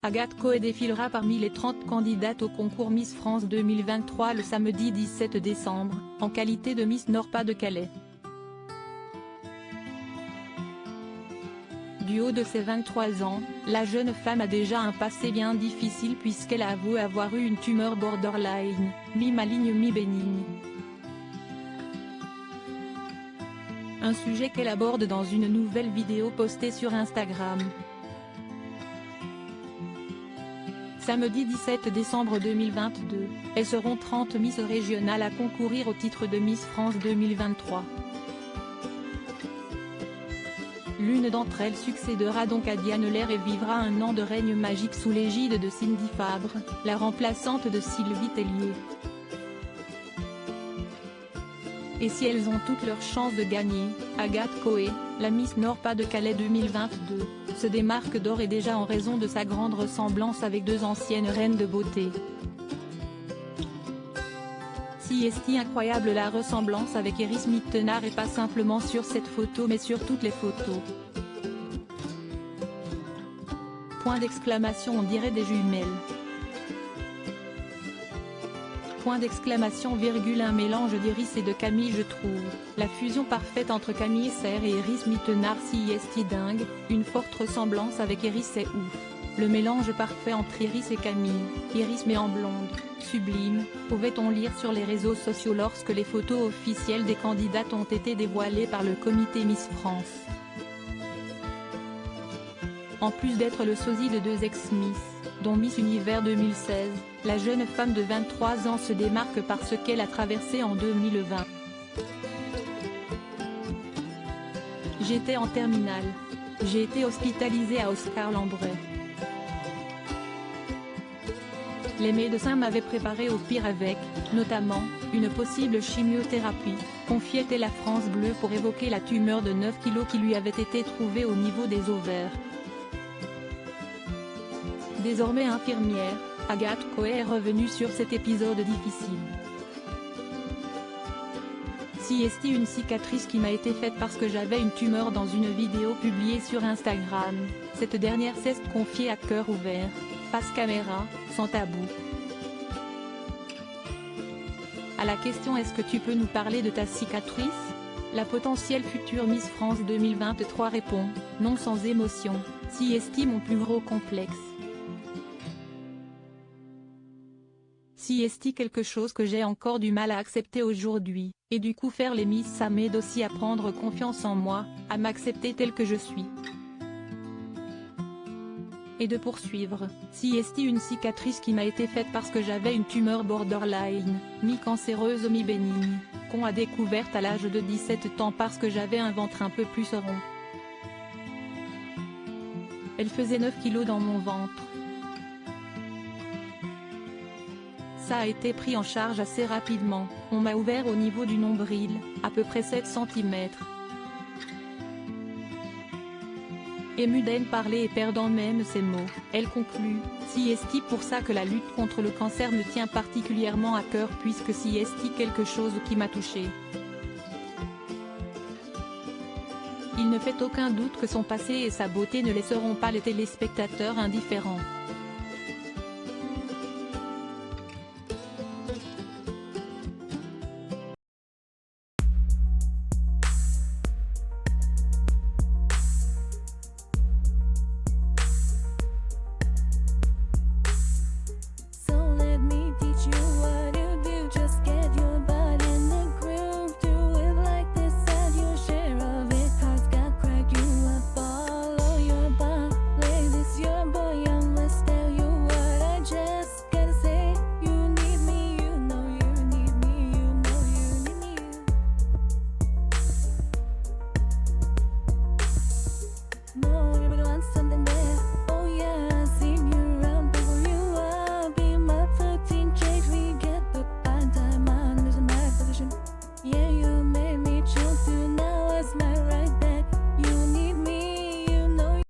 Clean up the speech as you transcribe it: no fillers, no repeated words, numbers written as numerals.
Agathe Coé défilera parmi les 30 candidates au concours Miss France 2023 le samedi 17 décembre, en qualité de Miss Nord-Pas-de-Calais. Du haut de ses 23 ans, la jeune femme a déjà un passé bien difficile puisqu'elle a avoué avoir eu une tumeur borderline, mi-maligne mi-bénigne. Un sujet qu'elle aborde dans une nouvelle vidéo postée sur Instagram. Samedi 17 décembre 2022, elles seront 30 Miss régionales à concourir au titre de Miss France 2023. L'une d'entre elles succédera donc à Diane Lair et vivra un an de règne magique sous l'égide de Cindy Fabre, la remplaçante de Sylvie Tellier. Et si elles ont toutes leurs chances de gagner, Agathe Coé, la Miss Nord-Pas-de-Calais 2022, se démarque d'ores et déjà en raison de sa grande ressemblance avec deux anciennes reines de beauté. Si est-il incroyable la ressemblance avec Iris Mittenard et pas simplement sur cette photo mais sur toutes les photos. Point d'exclamation, on dirait des jumelles. Point d'exclamation virgule, un mélange d'Iris et de Camille je trouve, la fusion parfaite entre Camille Serre et Iris Mittenard si est dingue, une forte ressemblance avec Iris c'est ouf. Le mélange parfait entre Iris et Camille, Iris mais en blonde, sublime, pouvait-on lire sur les réseaux sociaux lorsque les photos officielles des candidates ont été dévoilées par le comité Miss France. En plus d'être le sosie de deux ex-Miss, dont Miss Univers 2016, la jeune femme de 23 ans se démarque par ce qu'elle a traversé en 2020. J'étais en terminale. J'ai été hospitalisée à Oscar-Lambret. Les médecins m'avaient préparé au pire avec, notamment, une possible chimiothérapie, confiait-elle à France Bleu pour évoquer la tumeur de 9 kg qui lui avait été trouvée au niveau des ovaires. Désormais infirmière, Agathe Coé est revenue sur cet épisode difficile. Si est une cicatrice qui m'a été faite parce que j'avais une tumeur dans une vidéo publiée sur Instagram, cette dernière s'est confiée à cœur ouvert, face caméra, sans tabou. À la question est-ce que tu peux nous parler de ta cicatrice? La potentielle future Miss France 2023 répond, non sans émotion, si est mon plus gros complexe. Si est quelque chose que j'ai encore du mal à accepter aujourd'hui, et du coup faire les Miss ça m'aide aussi à prendre confiance en moi, à m'accepter telle que je suis. Et de poursuivre, si est une cicatrice qui m'a été faite parce que j'avais une tumeur borderline, mi-cancéreuse mi-bénigne, qu'on a découverte à l'âge de 17 ans parce que j'avais un ventre un peu plus rond. Elle faisait 9 kg dans mon ventre. Ça a été pris en charge assez rapidement, on m'a ouvert au niveau du nombril, à peu près 7 cm. Émue d'en parler et perdant même ses mots, elle conclut, si est pour ça que la lutte contre le cancer me tient particulièrement à cœur puisque si est quelque chose qui m'a touchée. Il ne fait aucun doute que son passé et sa beauté ne laisseront pas les téléspectateurs indifférents.